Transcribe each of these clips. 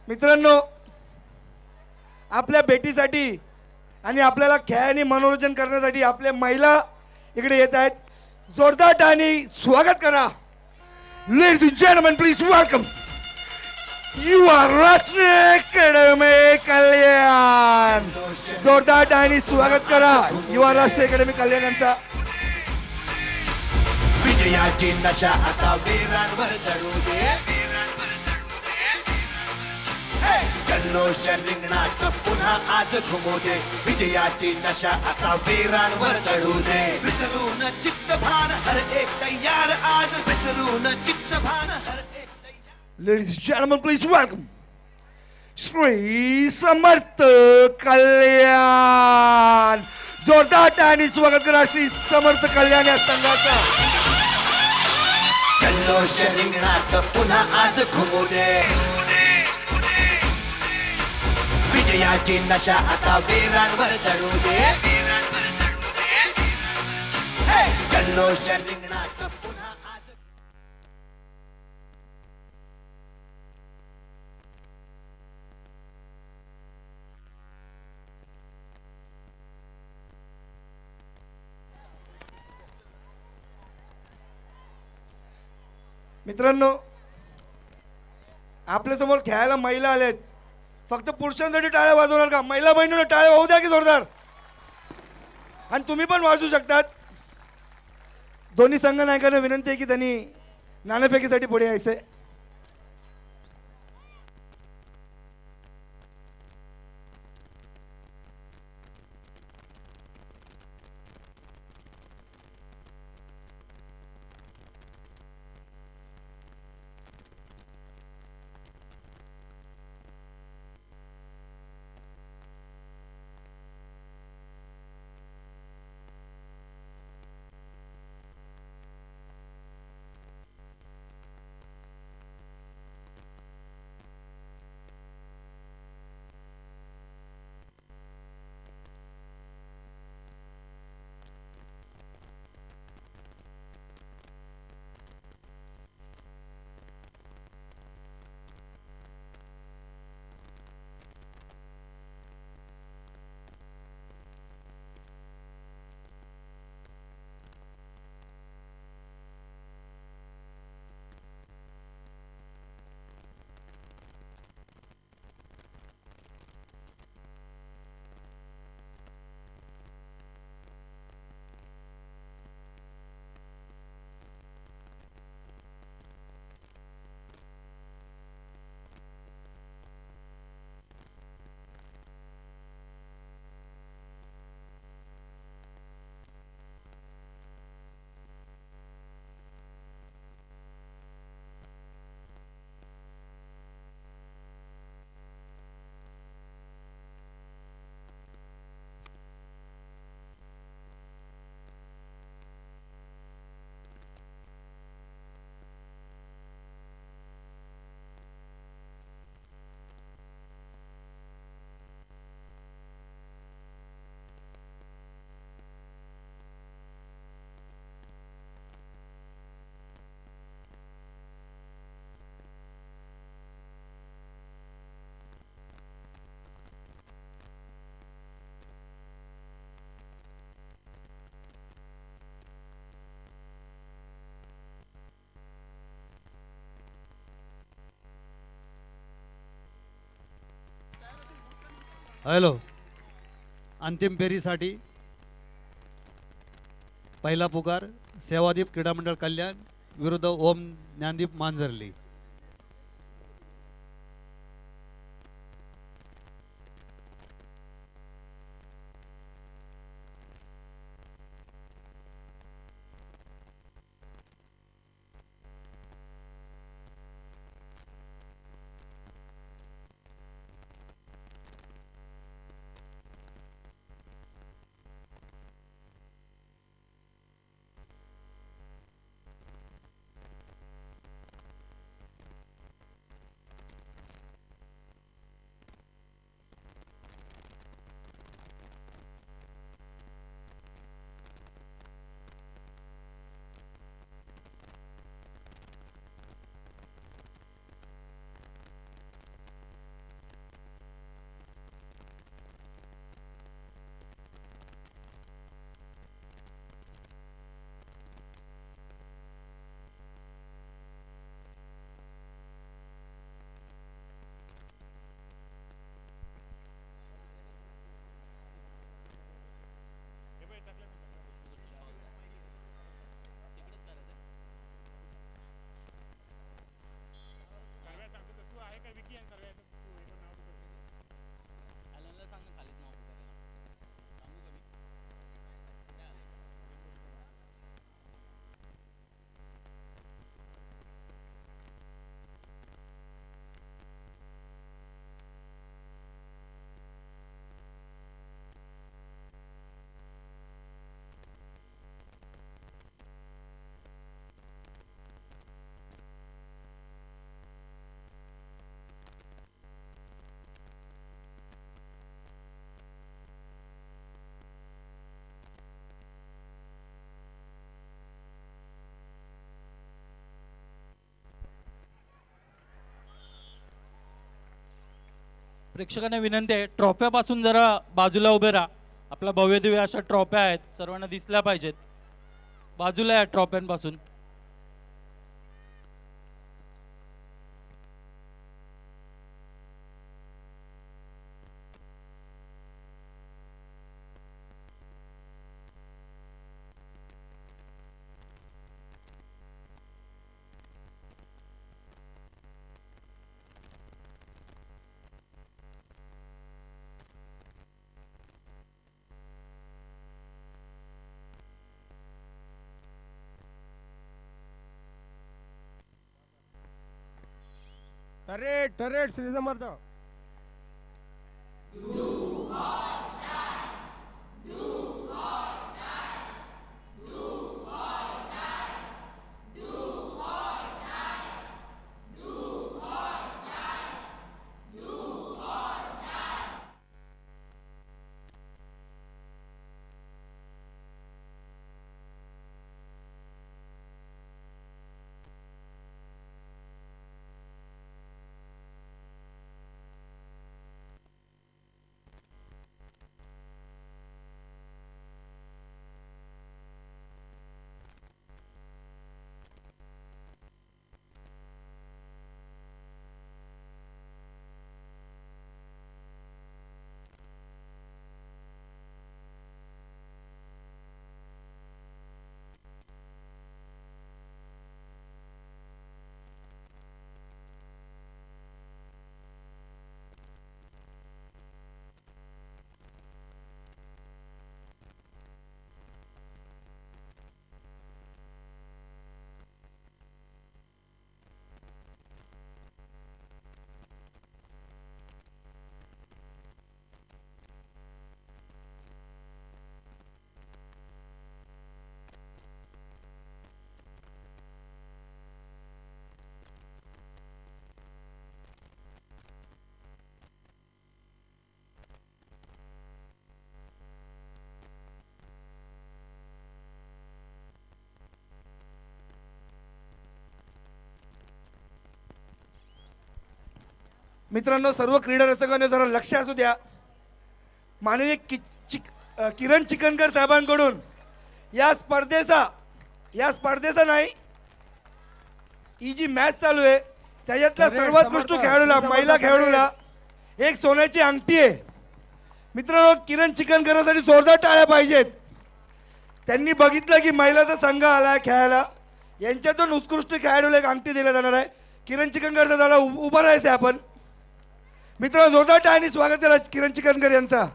मित्रांनो, आपल्या भेटीसाठी आणि आपल्याला खेळाने मनोरंजन करण्यासाठी आपल्या महिला इकडे येत आहेत. जोरदार टाळ्यांनी स्वागत करा. Ladies and gentlemen, please welcome युवा राष्ट्रीय अकॅडमी कल्याण. जोरदार टाळ्यांनी स्वागत करा युवा राष्ट्रीय अकॅडमी कल्याण यांचा. विजयाची नशा आता वीरांवर चढू दे. जल्लोष रिंगणात पुन्हा आज घुमू दे. विजयाची नशा आता वीरांवर चढू दे. विसरून चित्त भान हर एक तयार आज. विसरून चित्त भान हर एक तयार. Ladies and gentlemen, please welcome Shri Samarth कल्याण. जोरदार टाळ्यांनी स्वागत करा श्री समर्थ कल्याण या संघाचा. जल्लोष रिंगणात पुन्हा आज घुमू दे. विजयाची नशा आता वीरांवर चढू दे. जल्लोष रिंगणात पुन्हा आज. मित्रांनो, आपल्या समोर खेळायला महिला आलेत. फक्त पुरुषांसाठी टाळ्या वाजवणार का? महिला बहिणींना टाळ्या वाजवू द्या की जोरदार. आणि तुम्ही पण वाजवू शकतात. दोन्ही संघ नायकांना विनंती आहे की त्यांनी नाणेफेकीसाठी पुढे यायचंय. हॅलो, अंतिम फेरीसाठी पहिला पुकार सेवादीप क्रीडा मंडळ कल्याण विरुद्ध ओम ज्ञानदीप मांजरली. प्रेक्षकांना विनंती आहे, ट्रॉफ्यापासून जरा बाजूला उभे राहा. आपल्या भव्यदिव्य अशा ट्रॉफ्या आहेत, सर्वांना दिसल्या पाहिजेत. बाजूला या ट्रॉफ्यांपासून. Turret turret Shri Samarth. मित्रांनो, सर्व क्रीडा रसिकांनी जरा लक्ष असू द्या. माननीय किरण चिकनकर साहेबांकडून या स्पर्धेचा नाही, ही जी मॅच चालू आहे त्याच्यातल्या सर्वोत्कृष्ट खेळाडूला, महिला खेळाडूला एक सोन्याची अंगठी आहे. मित्रांनो, किरण चिकनकरांसाठी जोरदार टाळ्या पाहिजेत. त्यांनी बघितलं की महिलाचा संघ आला खेळायला, यांच्यातून उत्कृष्ट खेळाडूला एक अंगठी दिली जाणार आहे. किरण चिकनकर दादा उभं राहायचं आपण. मित्रांनो, जोरदार टाळ्यांनी स्वागत करा किरण चिकनकर यांचा.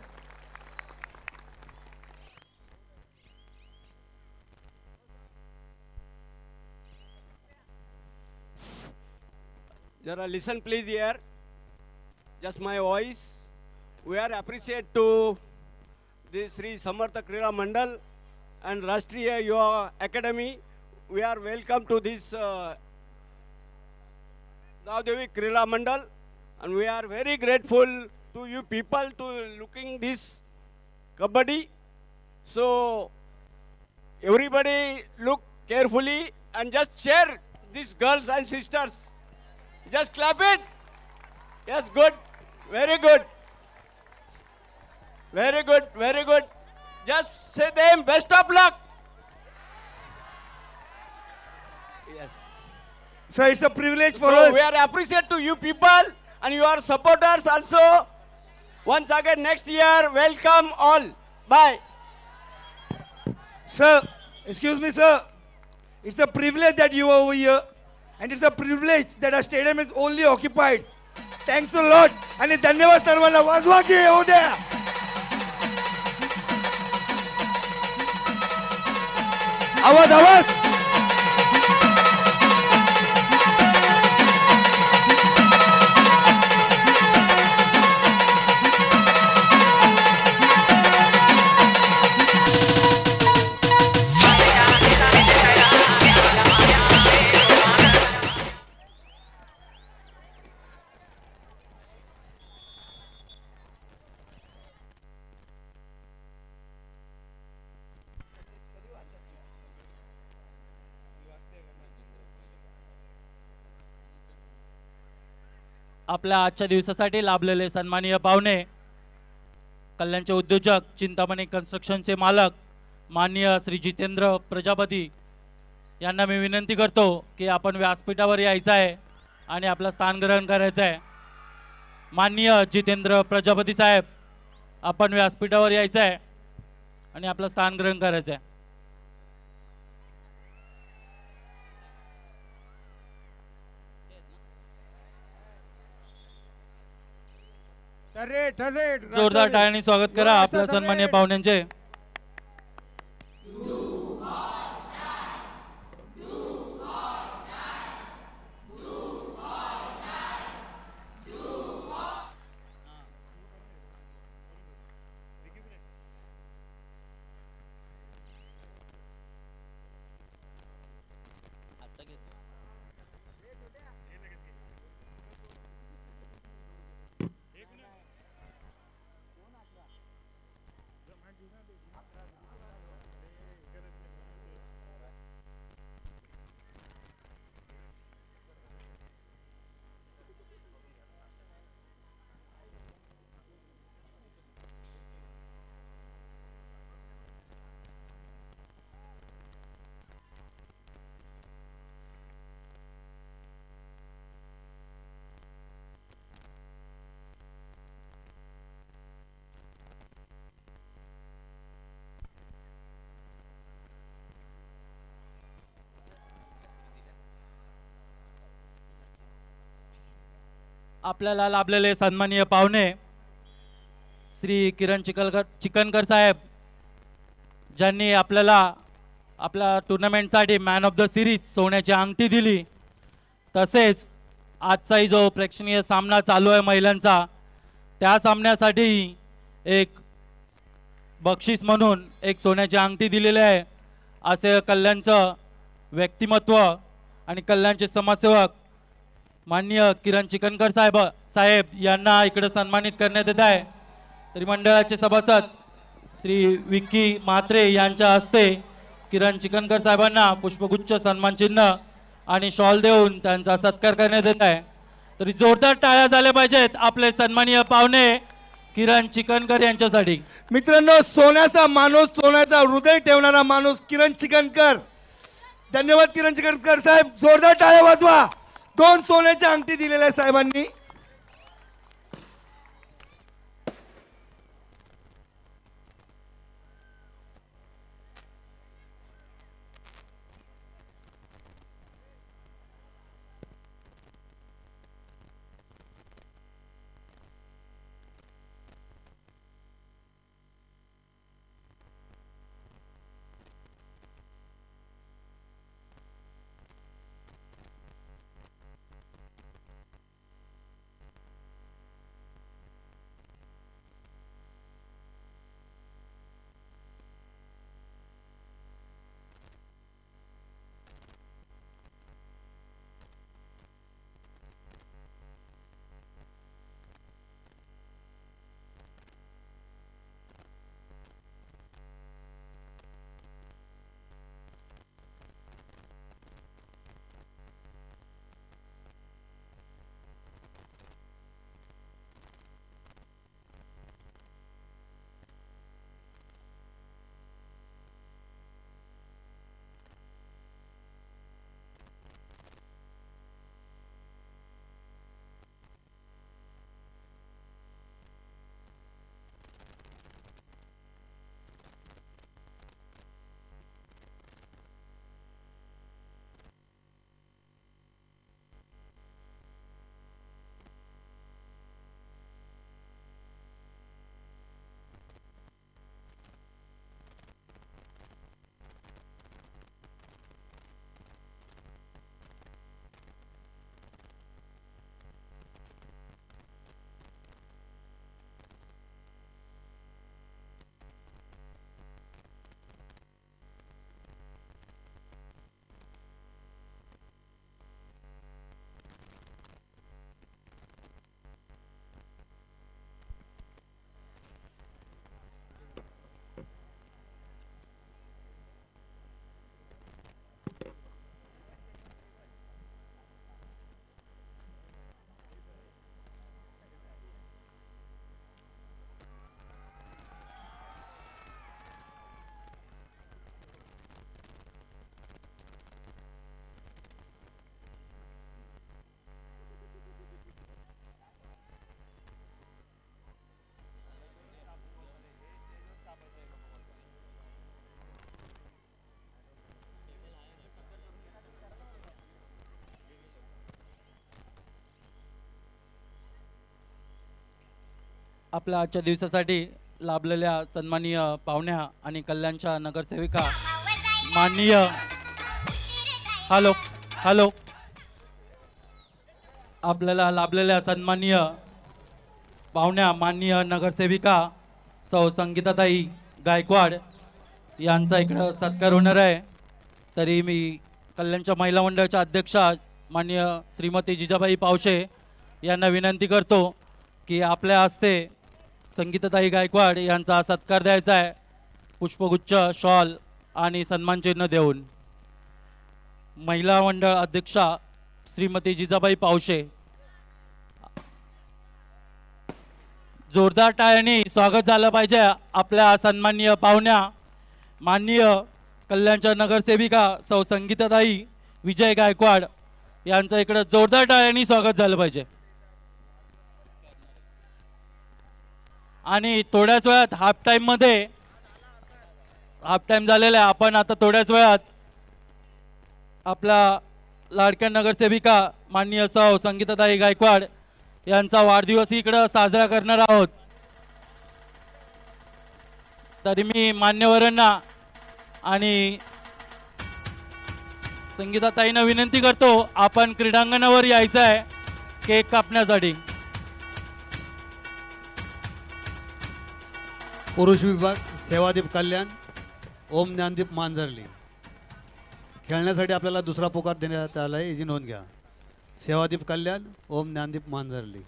Jara listen please here. Just my voice. We are appreciate to the Sri Samartha Krida Mandal and Rashtriya Yuva Academy. We are welcome to this Navdevi Krida Mandal, and we are very grateful to you people to looking this kabaddi. So everybody look carefully and just cheer these girls and sisters. Just clap it. Yes, good. Very good. Very good. Very good. Just say them best of luck. Yes. Sir, it's a privilege for So us. we are appreciate to you people and your supporters also. Once again, next year, welcome all. Bye. Sir, excuse me, sir. It's a privilege that you are over here. And it's a privilege that our stadium is only occupied. Thanks a lot. आणि धन्यवाद सर्वांना. वाजवा की येऊ द्या. आवाज आवाज. आपल्या आजच्या दिवसासाठी लाभलेले सन्माननीय पाहुणे, कल्याणचे उद्योजक, चिंतामणी कन्स्ट्रक्शनचे मालक माननीय श्री जितेंद्र प्रजापती यांना मी विनंती करतो की आपण व्यासपीठावर यायचं आहे आणि आपलं स्थान ग्रहण करायचं आहे. माननीय जितेंद्र प्रजापती साहेब, आपण व्यासपीठावर यायचं आहे आणि आपलं स्थान ग्रहण करायचं आहे. टरेट जोरदार टाळ्यांनी स्वागत करा आपल्या सन्माननीय पाहुण्यांचे. आपल्याला लाभलेले सन्माननीय पाहुणे श्री किरण चिकनकर साहेब, ज्यांनी आपल्याला आपल्या टुर्नामेंटसाठी मॅन ऑफ द सिरीज सोन्याची अंगठी दिली. तसेच आजचाही जो प्रेक्षणीय सामना चालू आहे महिलांचा, त्या सामन्यासाठी एक बक्षीस म्हणून एक सोन्याची अंगठी दिलेली आहे. असे कल्याणचं व्यक्तिमत्व आणि कल्याणचे समाजसेवक माननीय किरण चिकनकर साहेब यांना इकडे सन्मानित करण्यात येत आहे. तरी मंडळाचे सभासद श्री विक्की म्हात्रे यांच्या हस्ते किरण चिकनकर साहेबांना पुष्पगुच्छ, सन्मानचिन्ह आणि शॉल देऊन त्यांचा सत्कार करण्यात येत आहे. तरी जोरदार टाळ्या झाल्या पाहिजेत आपले सन्माननीय पाहुणे किरण चिकनकर यांच्यासाठी. मित्रांनो, सोन्याचा माणूस, सोन्याचा हृदय ठेवणारा माणूस किरण चिकनकर. धन्यवाद किरण चिकनकर साहेब, जोरदार टाळ्या वाजवा. 2 सोन्याच्या अंगठी दिलेल्या साहेबांनी. आपल्या आजच्या दिवसासाठी लाभलेल्या सन्माननीय पाहुण्या आणि कल्याणच्या नगरसेविका माननीय हॅलो आपल्याला लाभलेल्या सन्माननीय पाहुण्या माननीय नगरसेविका सौ संगीताताई गायकवाड यांचा इकडं सत्कार होणार आहे. तरी मी कल्याणच्या महिला मंडळाच्या अध्यक्षा माननीय श्रीमती जिजाबाई पावशे यांना विनंती करतो की आपल्या हस्ते संगीताताई गायकवाड यांचा सत्कार द्यायचा आहे. पुष्पगुच्छ, शॉल आणि सन्मानचिन्ह देऊन. महिला मंडळ अध्यक्षा श्रीमती जिजाबाई पावशे, जोरदार टाळ्यांनी स्वागत झालं पाहिजे आपल्या सन्माननीय पाहुण्या माननीय कल्याणच्या नगरसेविका सौ संगीताताई विजय गायकवाड यांचं इकडं जोरदार टाळ्यांनी स्वागत झालं पाहिजे. आणि थोड्याच वेळात हाफ टाइम झालेला आहे. आपण आता थोड्याच वेळात आपल्या लाडक्या नगरसेविका माननीय सौ संगीताताई गायकवाड यांचा वाढदिवस इकडं साजरा करणार आहोत. तरी मी मान्यवरांना आणि संगीताताईंना विनंती करतो आपण क्रीडांगणावर यायचं आहे केक कापण्यासाठी. पुरुष विभाग सेवादीप कल्याण ओम ज्ञानदीप मांजरली. खेळण्यासाठी आपल्याला दुसरा पुकार देण्यात आला आहे, याची नोंद घ्या. सेवादीप कल्याण ओम ज्ञानदीप मांजरली.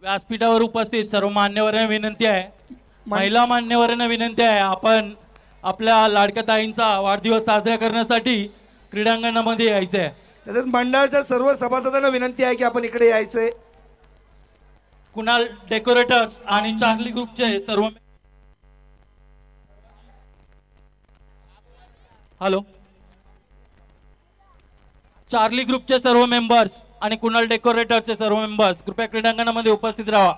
व्यासपीठावर उपस्थित सर्व मान्यवरांना विनंती आहे, महिला मान्यवरांना विनंती आहे, आपण आपल्या लाडक्या ताईंचा वाढदिवस साजरा करण्यासाठी क्रीडांगणामध्ये यायचं आहे. तसेच मंडळाच्या सर्व सभासदांना विनंती आहे की आपण इकडे यायचंय. कुणाल डेकोरेटर्स आणि चार्ली ग्रुपचे सर्व चार्ली ग्रुपचे सर्व मेंबर्स आणि कुणाल डेकोरेटरचे सर्व मेंबर्स कृपया क्रीडांगणामध्ये उपस्थित राहा.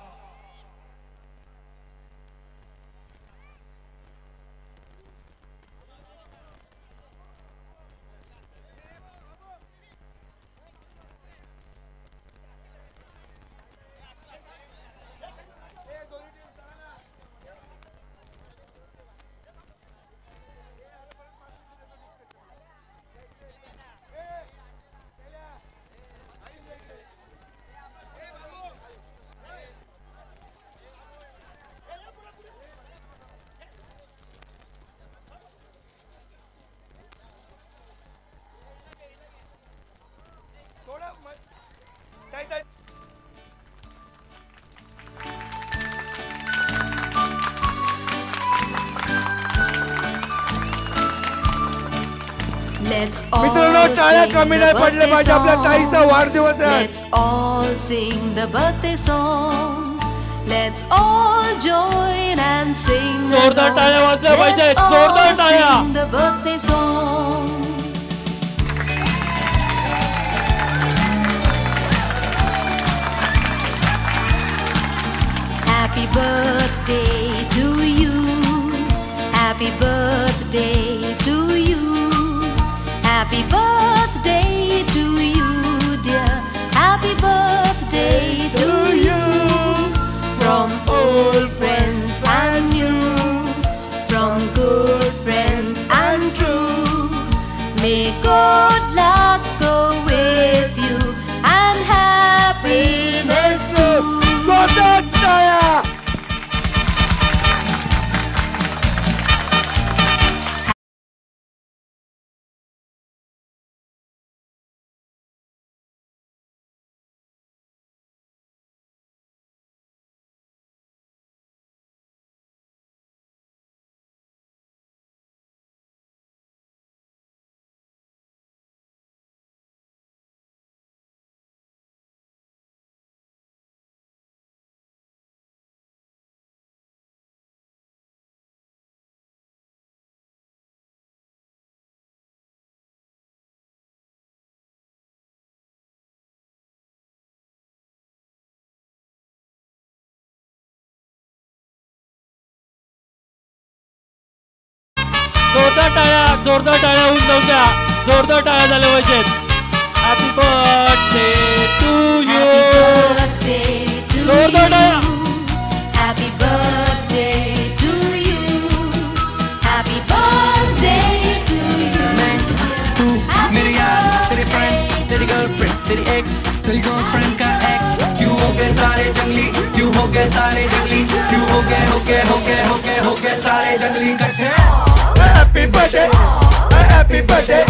मित्रांनो, टाळ्या कमी नाही पडल्या पाहिजे. आपल्या ताईचा वाढदिवस आहे. Let's all sing the birthday song. Let's all join and sing. जोरदार टाळ्या वाजल्या पाहिजे. जोरदार टाळ्या. Sing the birthday song. Happy birthday to you. Happy birthday to you. Happy birthday to you, dear. Happy birthday to you. From old friends and new, from good friends and true. May good luck go with you and happiness too. जोरदार टाळ्या होऊन जाऊ द्या. जोरदार टाळ्या झाल्या पाहिजेत. Happy birthday to you. जोरदार टाळ्या. सारे जंगली क्यों हो गए सारे जंगली क्यों हो गए हो गए हो गए हो गए हो गए सारे जंगली इकट्ठे happy birthday happy birthday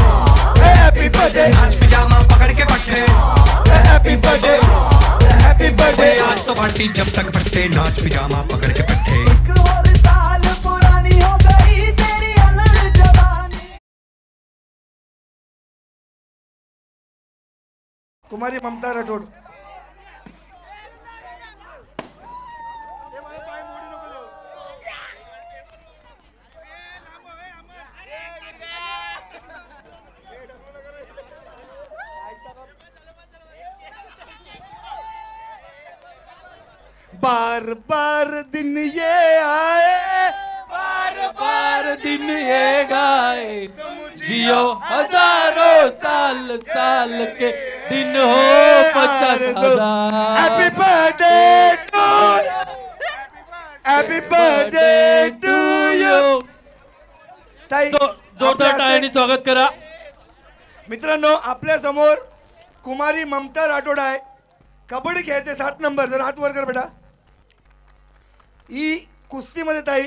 happy birthday नाच पिजामा पकड़ के पट्टे हैप्पी बर्थडे हैप्पी बर्थडे आज तो पार्टी जब तक फट्टे नाच पिजामा पकड़ के पट्टे कुमारी ममता राठोड बार बार दिन ये आए बार बार दिन ये गाए जियो हजारों साल साल के दिन हो 50,000 happy birthday to happy birthday to you ताई जोरदार टाळ्यांनी स्वागत करा. मित्रांनो आपल्या समोर कुमारी ममता राठोड आहे. कबड्डी खेळते 7 नंबर. जर हात वर कर बेटा. ही कुस्तीमध्ये ताई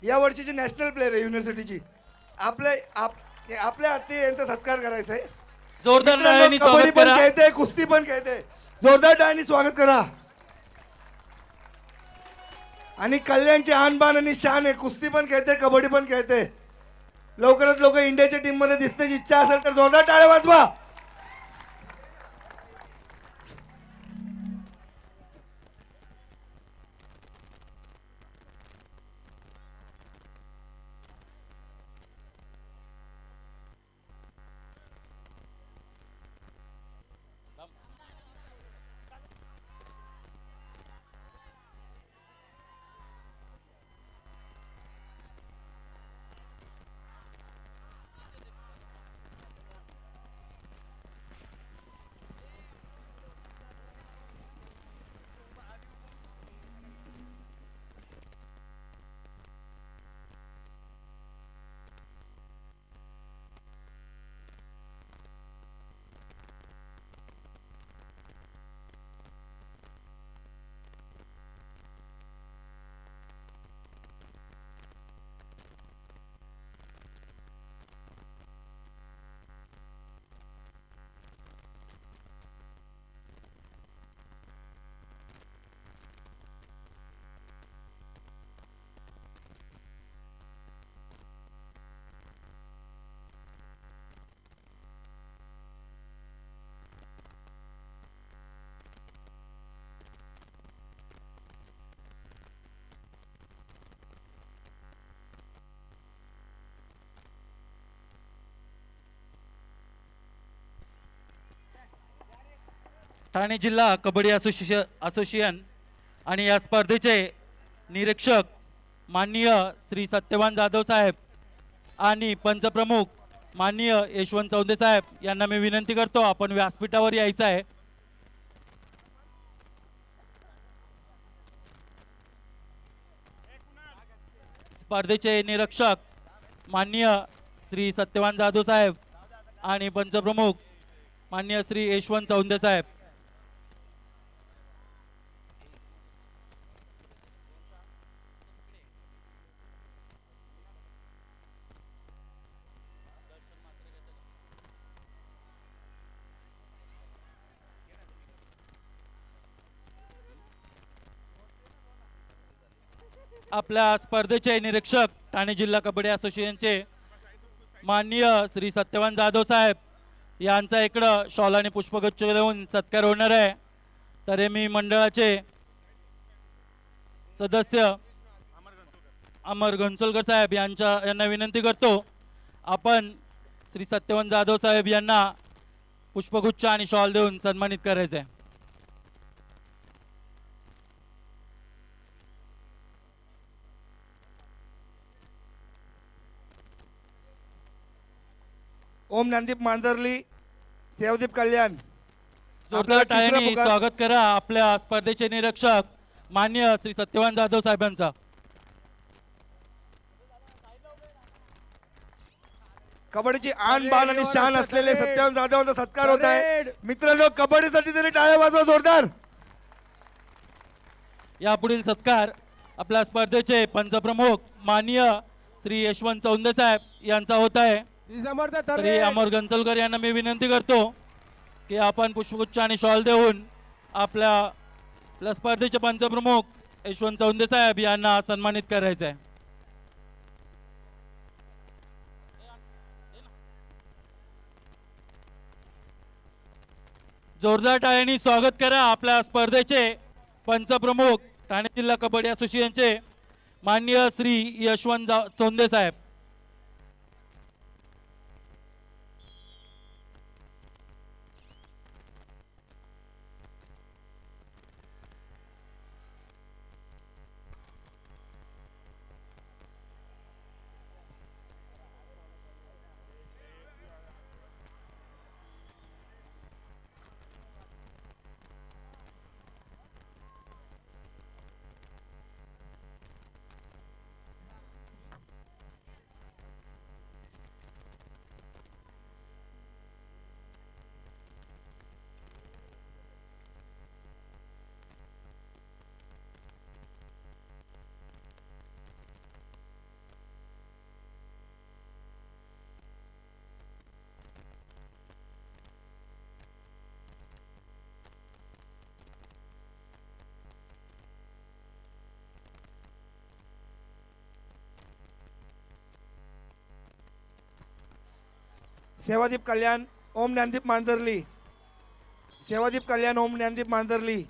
या वर्षीची नॅशनल प्लेअर आहे युनिव्हर्सिटीची. आपल्या हाती यांचा सत्कार करायचा आहे. जोरदार टाळ्यांनी कबड्डी स्वागत पण करा. खेळते कुस्ती पण खेळते. जोरदार टाळ्यांनी स्वागत करा. आणि कल्याणचे आणबाण आणि शान आहे. कुस्ती पण खेळते कबड्डी पण खेळते. लवकरात लवकर इंडियाच्या टीम मध्ये दिसण्याची इच्छा असेल तर जोरदार टाळ्या वाजवा. ठाणे जिल्हा कबड्डी असोसिएशन आणि या स्पर्धेचे निरीक्षक माननीय श्री सत्यवान जाधव साहेब आणि पंचप्रमुख माननीय यशवंत चौंदे साहेब यांना मी विनंती करतो आपण व्यासपीठावर यायचं आहे. स्पर्धेचे निरीक्षक माननीय श्री सत्यवान जाधव साहेब आणि पंचप्रमुख माननीय श्री यशवंत चौंदे साहेब. आपल्या स्पर्धेचे निरीक्षक ठाणे जिल्हा कबड्डी असोसिएशनचे माननीय श्री सत्यवान जाधव साहेब यांचा इकडं शॉल आणि पुष्पगुच्छ देऊन सत्कार होणार आहे. तर मी मंडळाचे सदस्य अमर घनसोलकर साहेब यांना विनंती करतो आपण श्री सत्यवान जाधव साहेब यांना पुष्पगुच्छ आणि शॉल देऊन सन्मानित करायचे आहे. ओम ज्ञानदीप मांजरली सेवादीप कल्याण. जोरदार टाळ्यांनी स्वागत करा आपल्या स्पर्धेचे निरीक्षक माननीय श्री सत्यवान जाधव साहेबांचा. कबड्डीची आन बाण आणि शान असलेले सत्यवान जाधवांचा सत्कार होत आहे. मित्रांनो कबड्डीसाठी तरी टाळ्या वाजवा जोरदार. यापुढील सत्कार आपल्या स्पर्धेचे पंचप्रमुख माननीय श्री यशवंत चौंदे साहेब यांचा होत आहे. श्री समर्थ तरी तर्रे अमोल गंचलकर यांना मी विनंती करतो की आपण पुष्पगुच्छ आणि शॉल देऊन आपल्या स्पर्धेचे पंचप्रमुख यशवंत चौंदे साहेब यांना सन्मानित करायचं आहे. जोरदार टाळ्यांनी स्वागत करा आपल्या स्पर्धेचे पंचप्रमुख ठाणे जिल्हा कबड्डी असोसिएशनचे माननीय श्री यशवंत चौंदे साहेब. सेवादीप कल्याण ओम ज्ञानदीप मांजरली. सेवादीप कल्याण ओम ज्ञानदीप मांजरली.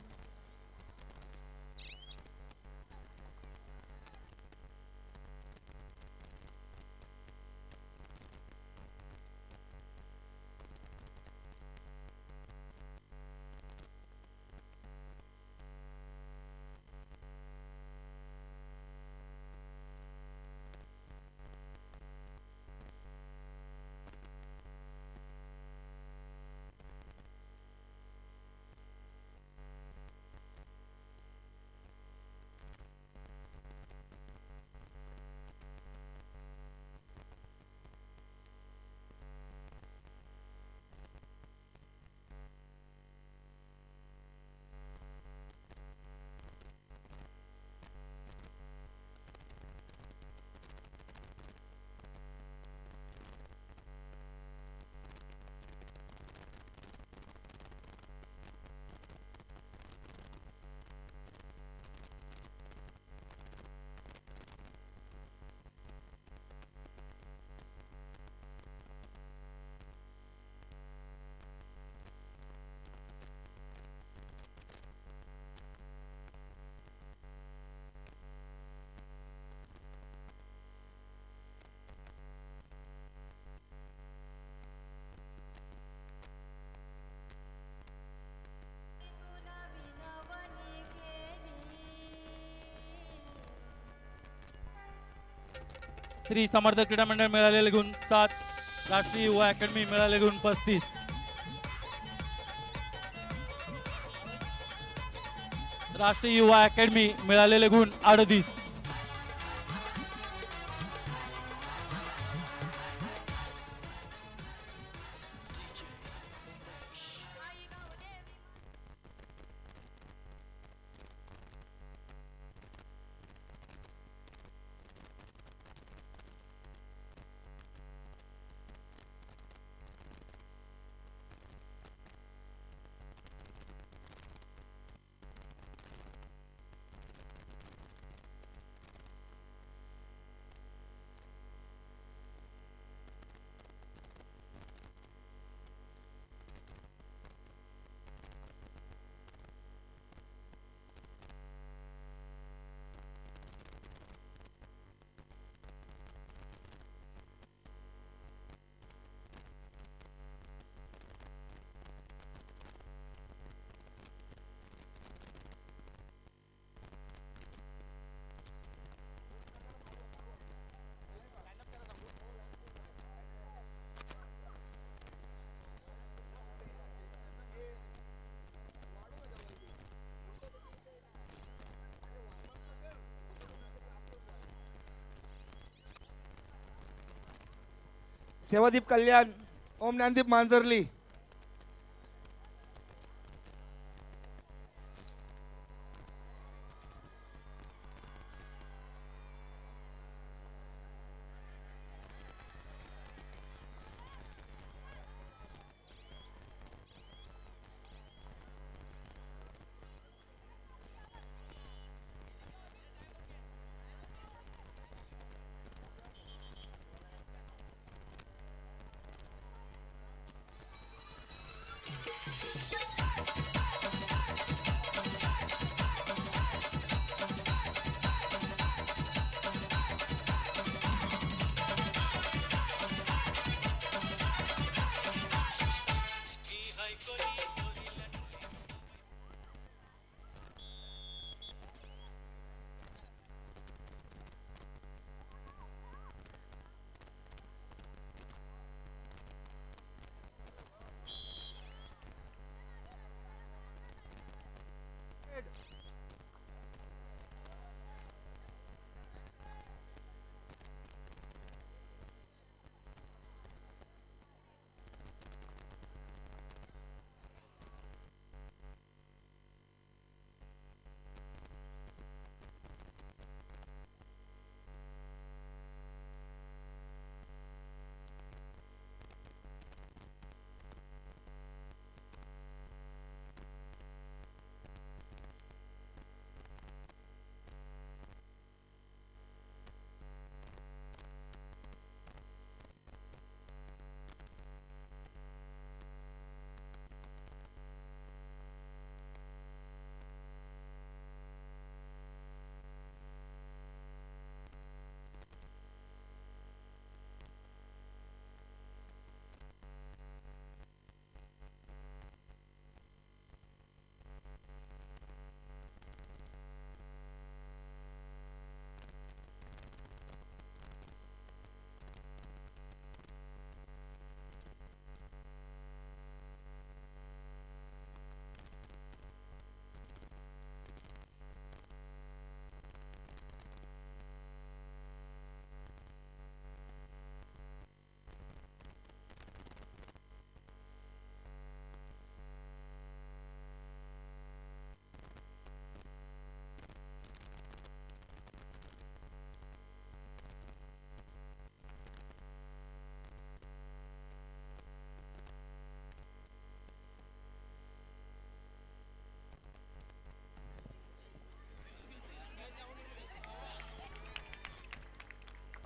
श्री समर्थ क्रीडा मंडळ मिळालेले गुण 7, राष्ट्रीय युवा अकॅडमी मिळालेले गुण 35, राष्ट्रीय युवा अकॅडमी मिळालेले गुण 38. सेवादीप कल्याण ओम ज्ञानदीप मांजरली.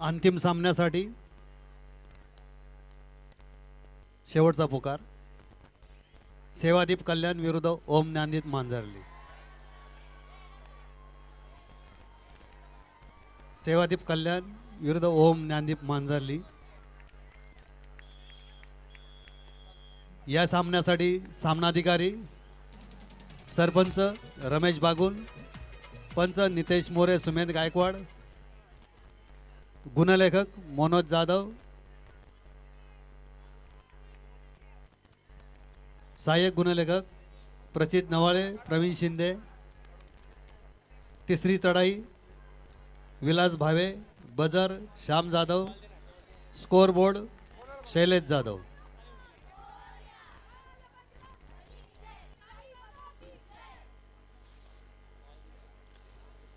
अंतिम सामन्यासाठी शेवटचा पुकार सेवादीप कल्याण विरुद्ध ओम ज्ञानदीप मांजरली. सेवादीप कल्याण विरुद्ध ओम ज्ञानदीप मांजरली. या सामन्यासाठी सामनाधिकारी सरपंच रमेश बागुल, पंच नितेश मोरे, सुमेध गायकवाड, गुणलेखक मनोज जाधव, सहाय्यक गुणलेखक प्रचित नवाळे, प्रवीण शिंदे, तिसरी चढाई Vilas Bhave, buzzer Shyam Jadhav, score board Shailesh Jadhav.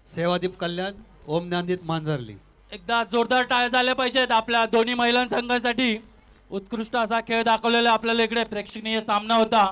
Sevadeep Kalyan Om Dnyandeep Manjarli. एकदा जोरदार टाळ्या झाल्या पाहिजेत आपल्या दोन्ही महिला संघासाठी. उत्कृष्ट असा खेळ दाखवलेला आपल्याला इकडे प्रेक्षणीय सामना होता.